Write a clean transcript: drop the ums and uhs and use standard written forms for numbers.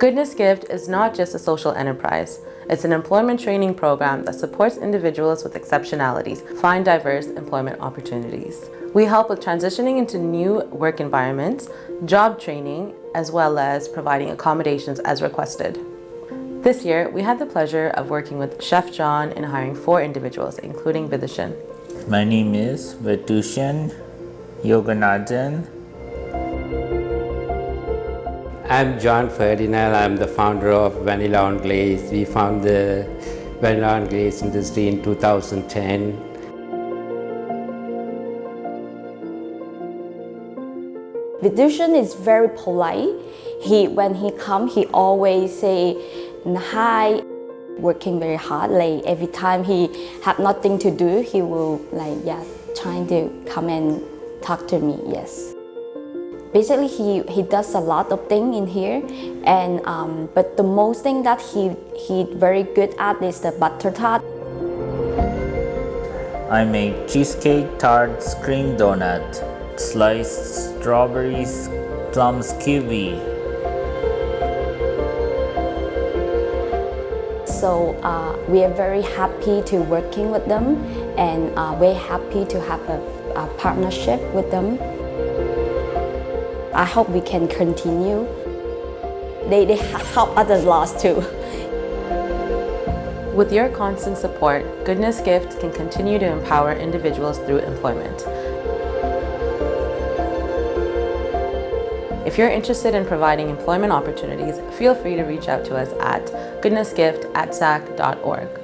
Goodness Gift is not just a social enterprise. It's an employment training program that supports individuals with exceptionalities find diverse employment opportunities. We help with transitioning into new work environments, job training, as well as providing accommodations as requested. This year, we had the pleasure of working with Chef John in hiring 4 individuals, including Vithushan. My name is Vithushan Yoganathan. I'm John Ferdinand. I'm the founder of Vanilla En Glaze. We found the Vanilla En Glaze industry in 2010. Vithushan is very polite. When he comes, he always say hi. Working very hard. Like every time he have nothing to do, he will trying to come and talk to me. Yes. Basically, he does a lot of things in here, and but the most thing that he very good at is the butter tart. I make cheesecake, tarts, cream donut, sliced strawberries, plums, kiwi. So we are very happy to working with them, and we're happy to have a partnership with them. I hope we can continue. They help others lost too. With your constant support, Goodness Gift can continue to empower individuals through employment. If you're interested in providing employment opportunities, feel free to reach out to us at goodnessgift@sac.org.